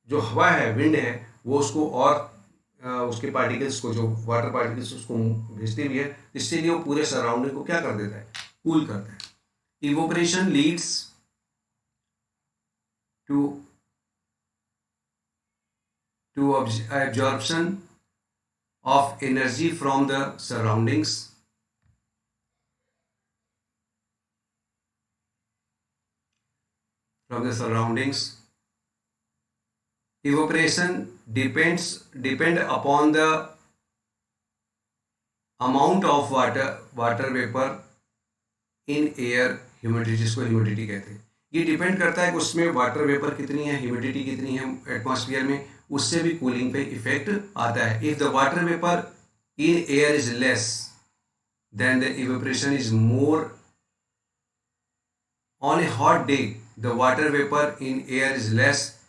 जो हवा है, विंड है, वो उसको और उसके पार्टिकल्स को, जो वाटर पार्टिकल्स उसको भेजती भी है, इससे लिए वो पूरे सराउंडिंग को क्या कर देता है, कूल करता है। Evaporation leads to absorption of energy from the surroundings. Evaporation depend upon the amount of water vapor in air, humidity, जिसको ह्यूमिडिटी कहते हैं। ये डिपेंड करता है कि उसमें वाटर वेपर कितनी है, ह्यूमिडिटी कितनी है एटमॉस्फेयर में, उससे भी कूलिंग पे इफेक्ट आता है। If the water vapour in air is less than the evaporation is more. On a hot day the water vapour in air is less,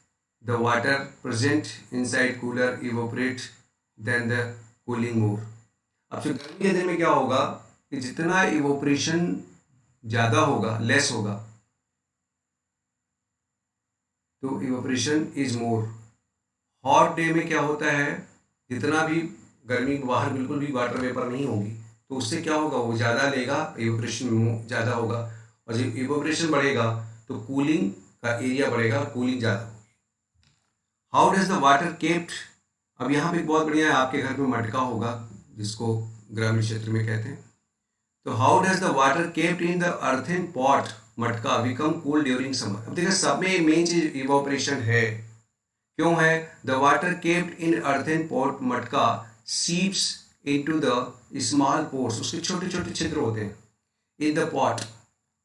the water present inside cooler evaporate then the cooling more. अब जो गर्मी के दिन में क्या होगा कि जितना इवेपोरेशन ज़्यादा होगा, लेस होगा, तो evaporation is more. Hot day में क्या होता है, जितना भी गर्मी बाहर बिल्कुल भी वाटर वेपर नहीं होगी, तो उससे क्या होगा, वो ज़्यादा लेगा, इवेपोरेशन ज़्यादा होगा, और जब इवेपोरेशन बढ़ेगा तो कूलिंग का एरिया बढ़ेगा, कूलिंग ज़्यादा होगी। How does the water kept. अब यहाँ पे बहुत बढ़िया है, आपके घर में मटका होगा जिसको ग्रामीण क्षेत्र में कहते हैं। तो how does the water kept in the earthen pot, मटका, बिकम कूल ड्यूरिंग समर। अब देखिए सब में एक मेन चीज इवोपरेशन है। क्यों है, the water kept in earthen pot, मटका, सीप्स इनटू द स्मॉल पोर्स, उसके छोटे छोटे छिद्र होते हैं इन द पॉट,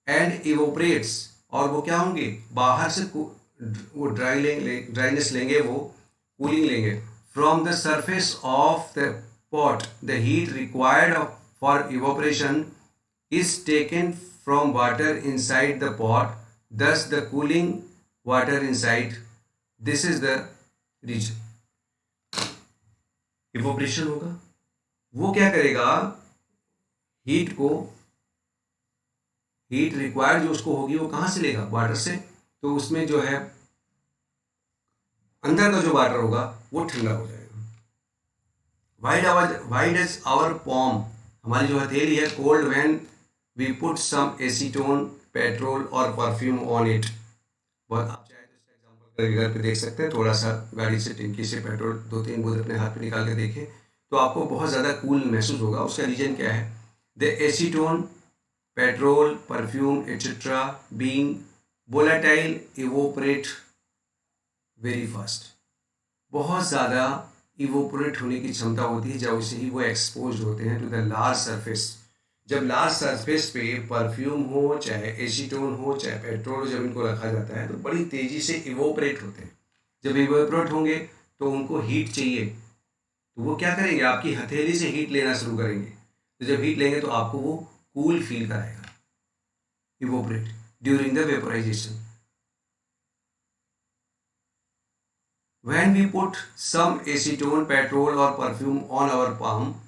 एंड इवोपरेट्स, और वो क्या होंगे, बाहर से वो ड्राइनेस लेंगे, वो कूलिंग लेंगे। From the surface of the pot the heat required for evaporation is taken from water inside the pot, thus the cooling water inside, this is the region। evaporation होगा, वो क्या करेगा, हीट रिक्वायर्ड जो उसको होगी वो कहाँ से लेगा, वाटर से, तो उसमें जो है अंदर का जो वाटर होगा वो ठंडा हो जाएगा। Why does our palm, हमारी जो हथेली है, cold when we put some acetone, petrol और परफ्यूम ऑन इट। बहुत आप चाहे तो इसका एग्जांपल करके घर पे देख सकते हैं, थोड़ा सा गाड़ी से टंकी से पेट्रोल 2-3 बूंद अपने हाथ पे निकाल के देखें तो आपको बहुत ज़्यादा कूल महसूस होगा। उसका रीजन क्या है, the acetone, petrol, perfume etcetera being volatile evaporate very fast. बहुत ज़्यादा इवोपरेट होने की क्षमता होती है जब से ही वो एक्सपोज होते हैं टू द लार्ज सरफेस। जब लार्ज सरफेस पे परफ्यूम हो, चाहे एसीटोन हो, चाहे पेट्रोल हो, जब इनको रखा जाता है तो बड़ी तेज़ी से इवोपरेट होते हैं। जब इवोपरेट होंगे तो उनको हीट चाहिए, तो वो क्या करेंगे, आपकी हथेली से हीट लेना शुरू करेंगे। तो जब हीट लेंगे तो आपको वो कूल फील कराएगा, evaporate during the vaporisation. When we put some acetone, petrol or perfume on our palm,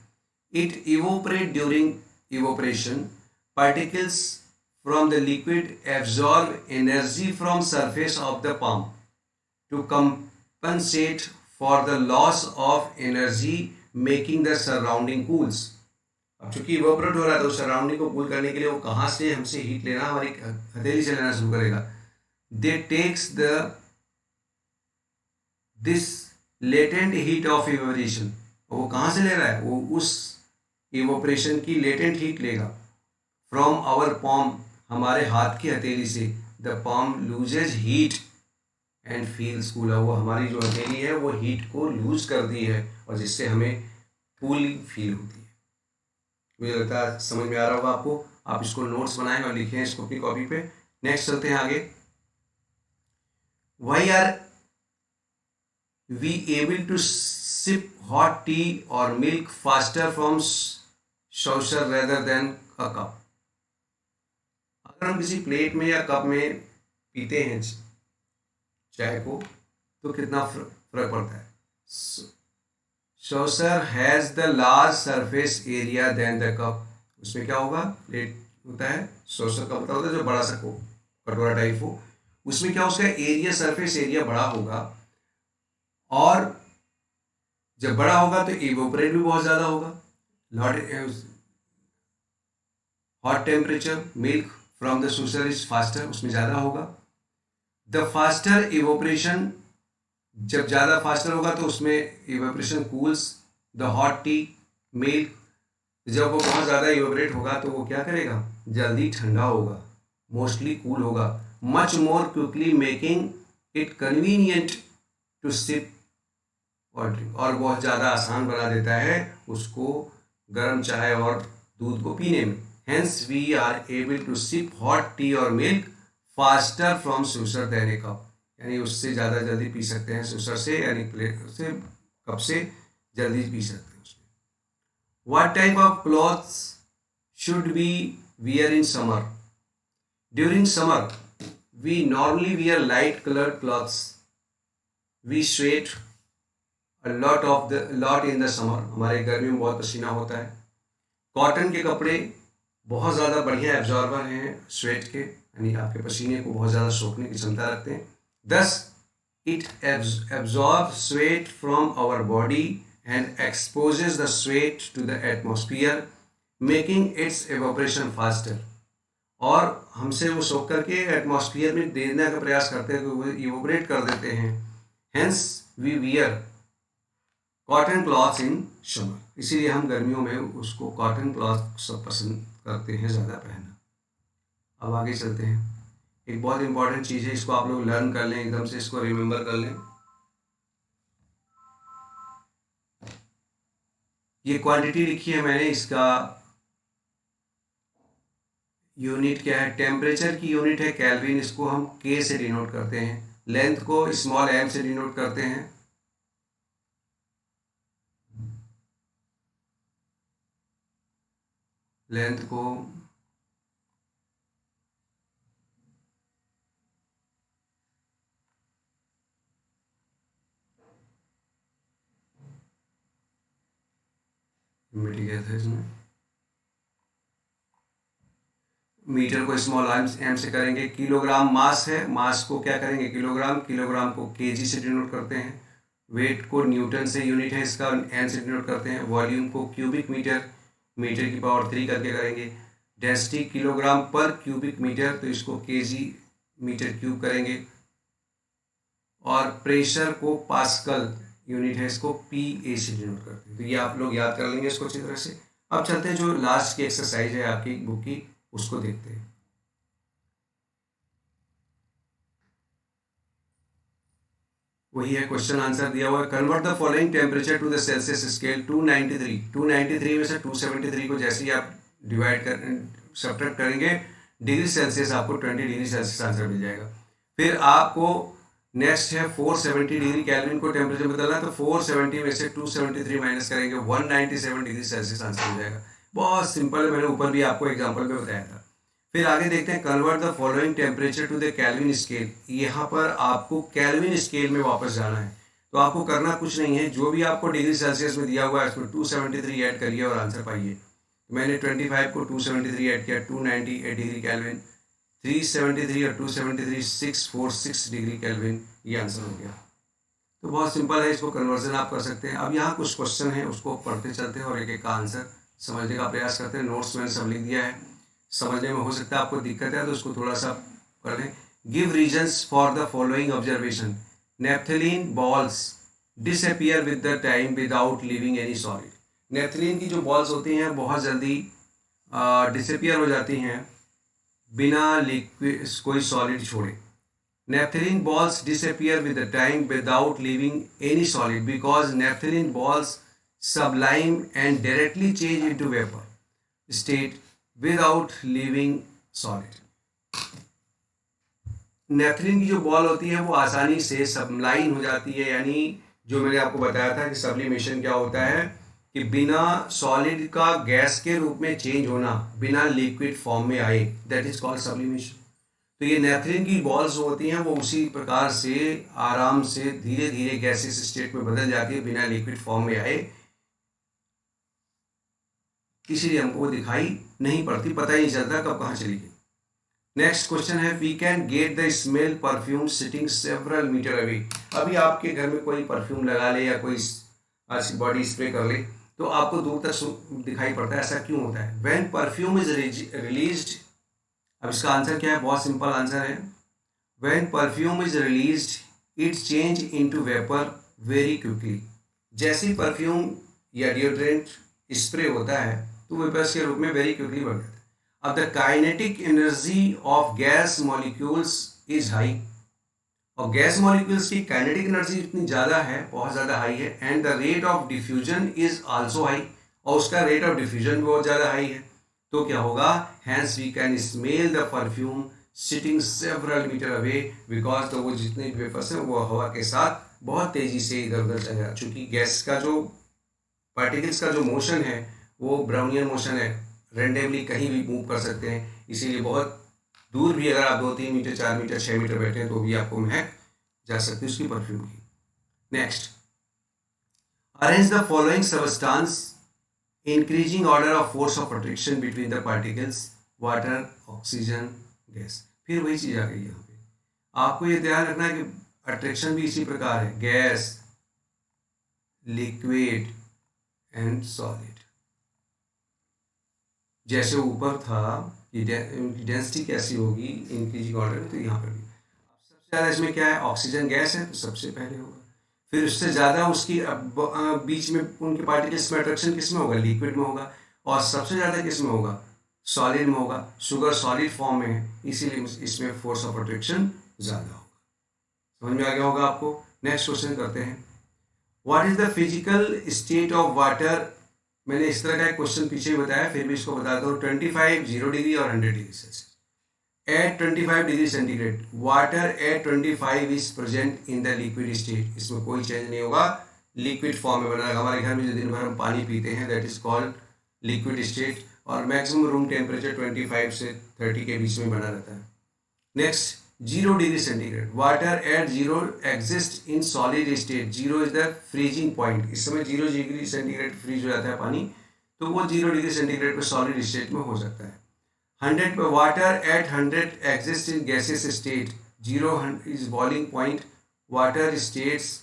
it evaporates. During evaporation, particles from the liquid absorb energy from surface of the palm to compensate for the loss of energy, making the surrounding cools। अब चूंकि evaporate हो रहा है तो surrounding को cool करने के लिए वो कहाँ से हमसे हीट लेना, हमारी हथेली से लेना शुरू करेगा। They takes this latent heat of evaporation, वो कहाँ से ले रहा है, वो उस इवेपोरेशन की लेटेंट हीट लेगा फ्रॉम आवर palm, हमारे हाथ की हथेली से। The palm loses heat and feels cool, वो हमारी जो हथेली है वो हीट को लूज करती है और जिससे हमें कूलिंग फील होती है। मुझे लगता है समझ में आ रहा होगा आपको। आप इसको नोट्स बनाएं और लिखें इसको अपनी कॉपी पे। नेक्स्ट चलते हैं आगे। Why are we able to sip hot tea or milk faster from saucer rather than a cup. अगर हम किसी प्लेट में या कप में पीते हैं चाय को तो कितना फर्क पड़ता है. saucer has the large surface area than the cup. उसमें क्या होगा, प्लेट होता है, saucer का पता होता है जो बड़ा सा कटोरा टाइप हो, उसमें क्या उसका एरिया, सरफेस एरिया बड़ा होगा, और जब बड़ा होगा तो इवोपरेट भी बहुत ज़्यादा होगा. Hot temperature milk from the saucer is faster, उसमें ज़्यादा होगा. द फास्टर इवोपरेशन, जब ज़्यादा फास्टर होगा तो उसमें evaporation cools the hot tea milk. जब वो बहुत ज़्यादा इवोपरेट होगा तो वो क्या करेगा, जल्दी ठंडा होगा, मोस्टली कूल होगा. Much more quickly making it convenient to sip और ड्रिंक, और बहुत ज़्यादा आसान बना देता है उसको गर्म चाय और दूध को पीने में. Hence we are able to sip hot tea और milk faster from saucer than a cup. यानी उससे ज़्यादा जल्दी पी सकते हैं सूसर से, यानी प्लेट से, कप से जल्दी पी सकते हैं उसमें. What type of clothes should be wear in summer. During summer we normally wear light coloured clothes. We sweat lot in the summer. हमारे गर्मी में बहुत पसीना होता है. कॉटन के कपड़े बहुत ज़्यादा बढ़िया एब्जॉर्बर हैं स्वेट के, यानी आपके पसीने को बहुत ज़्यादा सोखने की क्षमता रखते हैं. Thus, it absorbs sweat from our body and exposes the sweat to the atmosphere, making its evaporation faster. और हमसे वो सोख करके एटमॉस्फेयर में देने का प्रयास करते हैं, वो इवोपरेट कर देते हैं. Hence, we wear cotton cloths in summer. इसीलिए हम गर्मियों में उसको कॉटन क्लॉथ सब पसंद करते हैं ज़्यादा पहनना. अब आगे चलते हैं. एक बहुत इंपॉर्टेंट चीज़ है, इसको आप लोग लर्न कर लें, एकदम से इसको रिमेंबर कर लें. ये क्वांटिटी लिखी है मैंने, इसका यूनिट क्या है, टेम्परेचर की यूनिट है केल्विन, इसको हम के से डिनोट करते हैं. लेंथ को स्मॉल एम से डिनोट करते हैं. लेंथ को मिट गया था इसमें. मीटर को स्मॉल एम से करेंगे. किलोग्राम मास है, मास को क्या करेंगे किलोग्राम, किलोग्राम को केजी से डिनोट करते हैं. वेट को न्यूटन से यूनिट है इसका, एन से डिनोट करते हैं. वॉल्यूम को क्यूबिक मीटर, मीटर की पावर 3 करके करेंगे. डेंसिटी किलोग्राम पर क्यूबिक मीटर, तो इसको केजी मीटर क्यूब करेंगे. और प्रेशर को पास्कल यूनिट है, इसको पी ए से डिनोट करते हैं. तो ये आप लोग याद कर लेंगे इसको अच्छी तरह से. अब चलते हैं जो लास्ट की एक्सरसाइज है आपकी बुक की, उसको देखते हैं. वही है, क्वेश्चन आंसर दिया हुआ है. Convert the following temperature to the Celsius scale. 293 में से 273 को जैसे ही आप डिवाइड कर सब्ट्रैक्ट करेंगे डिग्री सेल्सियस, आपको 20 डिग्री सेल्सियस आंसर मिल जाएगा. फिर आपको नेक्स्ट है 470 डिग्री केल्विन को टेम्परेचर बदलना है, तो 470 में से 273 माइनस करेंगे, 197 डिग्री सेल्सियस आंसर मिल जाएगा. बहुत सिंपल है, मैंने ऊपर भी आपको एग्जांपल में बताया था. फिर आगे देखते हैं, convert the following temperature to the Kelvin scale. यहाँ पर आपको केल्विन स्केल में वापस जाना है. तो आपको करना कुछ नहीं है, जो भी आपको डिग्री सेल्सियस में दिया हुआ है उसमें 273 ऐड करिए और आंसर पाइए. मैंने 25 को 273 ऐड किया, 298 डिग्री केल्विन. 373 और 273 646 डिग्री केल्विन, ये आंसर हो गया. तो बहुत सिंपल है, इसको कन्वर्जन आप कर सकते हैं. अब यहाँ कुछ क्वेश्चन है, उसको पढ़ते चलते हैं और एक एक का आंसर समझने का प्रयास करते हैं. नोट्स मैंने सब लिख दिया है, समझने में हो सकता है आपको दिक्कत है तो उसको थोड़ा सा कर लें. Give reasons for the following observation. Naphthalene balls disappear with the time without leaving any solid. Naphthalene की जो बॉल्स होती हैं बहुत जल्दी डिसअपियर हो जाती हैं बिना लिक्विड कोई सॉलिड छोड़े. Naphthalene balls disappear with the time without leaving any solid because naphthalene balls sublime and directly change into vapor state without leaving solid. Naphthalene की जो बॉल होती है वो आसानी से सबलाइन हो जाती है, यानी जो मैंने आपको बताया था कि सब्लिमेशन क्या होता है, कि बिना सॉलिड का गैस के रूप में चेंज होना, बिना लिक्विड फॉर्म में आए, दैट इज कॉल्ड सब्लिमेशन। तो ये नेफ्रिन की बॉल्स होती हैं वो उसी प्रकार से आराम से धीरे धीरे गैसेस स्टेट में बदल जाती है बिना लिक्विड फॉर्म में आए, इसीलिए हमको वो दिखाई नहीं पड़ती, पता ही नहीं चलता कब कहाँ चली गई। नेक्स्ट क्वेश्चन है, we can get the smell perfume sitting several metre away. अभी आपके घर में कोई परफ्यूम लगा ले या कोई बॉडी स्प्रे कर ले तो आपको दूर तक दिखाई पड़ता है, ऐसा क्यों होता है? व्हेन परफ्यूम इज रिलीज्ड, अब इसका आंसर क्या है? बहुत सिंपल आंसर है, when perfume is released it change into vapour very quickly. जैसे परफ्यूम या डिओड्रेंट स्प्रे होता है तो वेपर्स के रूप में वेरी क्विकली बढ़ जाता है। अब the kinetic energy of gas molecules is high, और गैस मॉलिक्यूल्स की काइनेटिक एनर्जी इतनी ज़्यादा है, बहुत ज़्यादा हाई है, and the rate of diffusion is also high, और उसका रेट ऑफ डिफ्यूजन भी बहुत ज़्यादा हाई है। तो क्या होगा? Hence we can smell the perfume sitting several metre away, because तो वो जितने भी वेपर्स हैं वो हवा के साथ बहुत तेज़ी से इधर उधर चल रहा है, चूँकि गैस का जो पार्टिकल्स का जो मोशन है वो ब्राउनियन मोशन है, रेंडमली कहीं भी मूव कर सकते हैं, इसीलिए बहुत दूर भी अगर आप 2-3 मीटर 4 मीटर 6 मीटर बैठे हैं तो भी आपको महक जा सकती है उसकी परफ्यूम की। Next, arrange the following substance increasing order of force of attraction between the particles, water, oxygen, gas. फिर वही चीज़ आ गई यहाँ पे, आपको ये ध्यान रखना है कि अट्रैक्शन भी इसी प्रकार है, गैस, लिक्विड एंड सॉलिड। जैसे ऊपर था कि डेंसिटी कैसी होगी इंक्रीजिंग ऑर्डर में, तो यहाँ पर भी सबसे ज़्यादा इसमें क्या है? ऑक्सीजन गैस है तो सबसे पहले होगा, फिर उससे ज़्यादा उसकी बीच में उनके पार्टिकल्स में अट्रैक्शन किस में होगा? लिक्विड में होगा, और सबसे ज़्यादा किस में होगा? सॉलिड में होगा। शुगर सॉलिड फॉर्म में है, इसीलिए इसमें फोर्स ऑफ अट्रैक्शन ज़्यादा होगा। समझ में आ गया होगा आपको? नेक्स्ट क्वेश्चन करते हैं, what is the physical state of water. मैंने इस तरह का एक क्वेश्चन पीछे ही बताया, फिर भी इसको बताता हूँ। 25 0 डिग्री और 100 degree Celsius. At 25 degree centigrade water at 25 is present in the liquid state, इसमें कोई चेंज नहीं होगा, लिक्विड फॉर्म में बना रहेगा। हमारे घर में जो दिन भर हम पानी पीते हैं that is called liquid state, और मैक्सिमम रूम टेम्परेचर 25 से 30 के बीच में बना रहता है। Next, 0 degree centigrade water eight 0 exist in solid state, 0 is the freezing point. इस समय 0 डिग्री सेंटीग्रेड फ्रीज हो जाता है पानी, तो वो 0 डिग्री सेंटीग्रेड पे सॉलिड स्टेट में हो सकता है। 100 पे water at 100 exist in gases state, 0 is boiling point, water states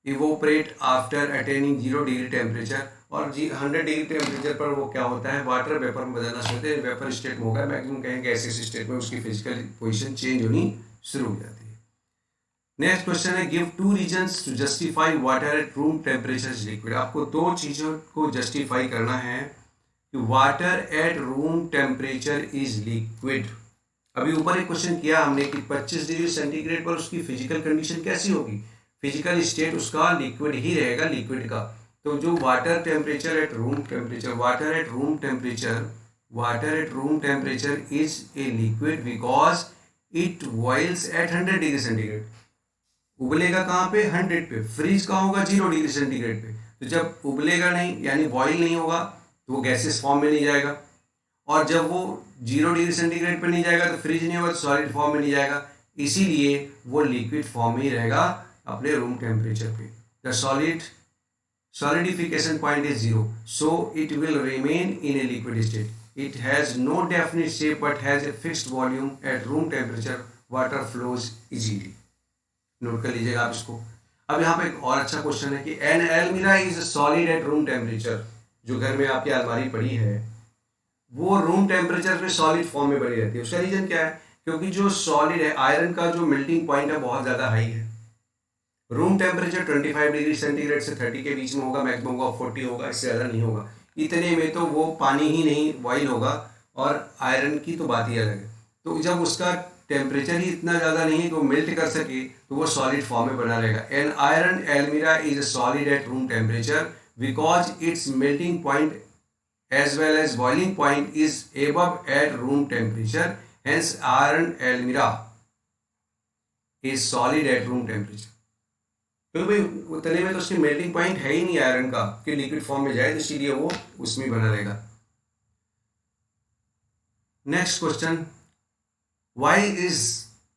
evaporate after attaining 0 degree temperature, और 100 डिग्री टेम्परेचर पर वो क्या होता है? वाटर वेपर में बदलना शुरू होता है, वेपर स्टेट में होगा, मैक्सिमम कहेंगे गैसेस स्टेट में उसकी फिजिकल पोजीशन चेंज होनी शुरू हो जाती है। नेक्स्ट क्वेश्चन है, give 2 reasons to justify water at room temperature is liquid. आपको 2 चीज़ों को जस्टिफाई करना है कि water at room temperature is liquid. अभी ऊपर एक क्वेश्चन किया हमने कि 25 डिग्री सेंटीग्रेड पर उसकी फिजिकल कंडीशन कैसी होगी? फिजिकल स्टेट उसका लिक्विड ही रहेगा, लिक्विड का। तो जो water temperature at room temperature, water at room temperature is a liquid because it boils at 100 degree centigrade. उबलेगा कहाँ पे? 100 पे। फ्रीज कहाँ होगा? 0 डिग्री सेंटीग्रेड पे। तो जब उबलेगा नहीं यानी बॉइल नहीं होगा तो वो गैसेस फॉर्म में नहीं जाएगा, और जब वो 0 डिग्री सेंटीग्रेड पे नहीं जाएगा तो फ्रीज नहीं होगा, तो सॉलिड फॉर्म में नहीं जाएगा, इसीलिए वो लिक्विड फॉर्म में ही रहेगा अपने रूम टेम्परेचर पे। The solidification point is 0, so it will remain in a liquid state. It has no definite shape but has a fixed volume. At room temperature water flows easily. Note कर लीजिएगा आप इसको। अब यहाँ पे एक और अच्छा क्वेश्चन है कि an almirah is solid at room temperature. जो घर में आपकी अलमारी पड़ी है वो रूम टेम्परेचर पे सॉलिड फॉर्म में बनी रहती है। उसका रीजन क्या है? क्योंकि जो सॉलिड है, आयरन का जो मेल्टिंग पॉइंट है बहुत ज़्यादा हाई है। रूम टेम्परेचर 25 डिग्री सेंटीग्रेड से 30 के बीच में होगा, मैक्सिमम होगा 40 होगा, इससे ज़्यादा नहीं होगा। इतने में तो वो पानी ही नहीं बॉइल होगा, और आयरन की तो बात ही अलग है। तो जब उसका टेम्परेचर ही इतना ज़्यादा नहीं है कि वो मेल्ट कर सके तो वो सॉलिड फॉर्म में बना रहेगा। An iron almirah is solid at room temperature because its melting point as well as boiling point is above at room temperature, hence iron almira is solid at room temperature. क्योंकि भाई उतने में तो उसकी melting point है ही नहीं iron का कि लिक्विड फॉर्म में जाए, तो इसीलिए वो उसमें बना रहेगा। Next question, why is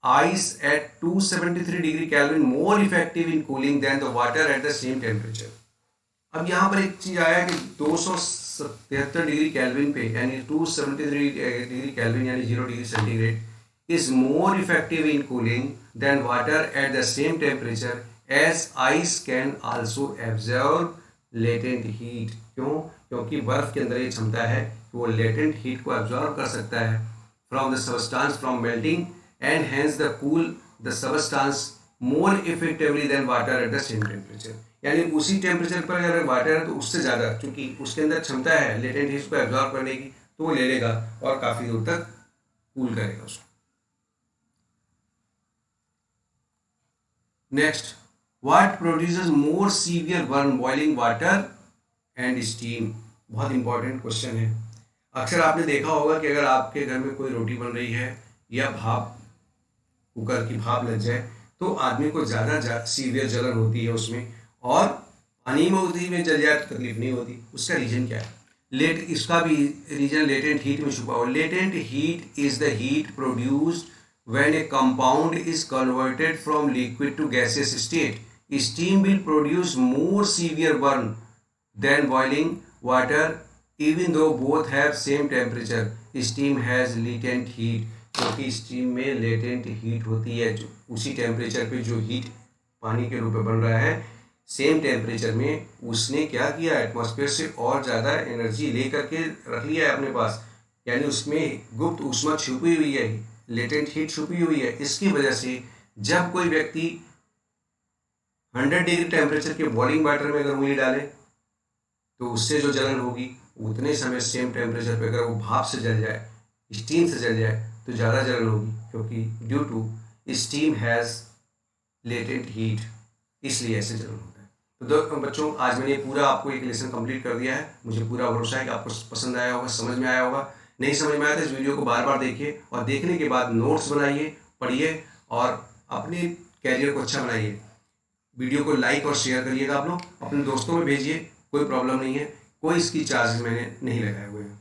ice at 273 degree Kelvin more effective in cooling than the water at the same temperature. अब यहाँ पर एक चीज आया कि 277 डिग्री केल्विन पे यानी 273 डिग्री केल्विन यानी 0 degree centigrade is more effective in cooling than water at the same temperature as ice can also absorb latent heat. क्यों? क्योंकि बर्फ के अंदर ये क्षमता है कि वो लेटेंट हीट को एब्जॉर्ब कर सकता है from the substance from melting and hence the cool the substance more effectively than water at the same temperature। यानी उसी टेम्परेचर पर अगर वाटर है तो उससे ज़्यादा, क्योंकि उसके अंदर क्षमता है लेटेंट हीट को एब्जॉर्ब करने की, तो वो ले लेगा और काफ़ी दूर तक कूल करेगा उसको। Next, what produces more severe burn, boiling water and steam. बहुत इंपॉर्टेंट क्वेश्चन है। अक्सर आपने देखा होगा कि अगर आपके घर में कोई रोटी बन रही है या भाप, कुकर की भाप लग जाए तो आदमी को ज़्यादा सीवियर जलन होती है उसमें, और अनियमित में जल जाए तो तकलीफ नहीं होती। उसका रीजन क्या है? इसका भी रीजन लेटेंट हीट में छुपा हुआ। Latent heat is the heat produced when a compound is converted from liquid to gaseous state. Steam will produce more severe burn than boiling water even though both have same temperature। steam has latent heat, क्योंकि steam में latent heat होती है, जो उसी temperature पे जो heat पानी के रूप में बन रहा है, सेम टेम्परेचर में उसने क्या किया, एटमॉस्फेयर से और ज़्यादा एनर्जी ले करके रख लिया है अपने पास, यानी उसमें गुप्त ऊष्मा छुपी हुई है, लेटेंट हीट छुपी हुई है। इसकी वजह से जब कोई व्यक्ति 100 डिग्री टेम्परेचर के बॉइलिंग वाटर में अगर उंगली डाले तो उससे जो जलन होगी उतने समय सेम टेम्परेचर पे अगर वो भाप से जल जाए, स्टीम से जल जाए, तो ज़्यादा जलन होगी, क्योंकि due to steam has latent heat, इसलिए ऐसे जलन होता है। तो बच्चों, आज मैंने पूरा आपको एक लेसन कंप्लीट कर दिया है। मुझे पूरा भरोसा है कि आपको पसंद आया होगा, समझ में आया होगा। नहीं समझ में आया तो इस वीडियो को बार बार देखिए और देखने के बाद नोट्स बनाइए, पढ़िए और अपने कैरियर को अच्छा बनाइए। वीडियो को लाइक और शेयर करिएगा आप लोग, अपने दोस्तों में भेजिए, कोई प्रॉब्लम नहीं है, कोई इसकी चार्ज मैंने नहीं लगाए हुए हैं।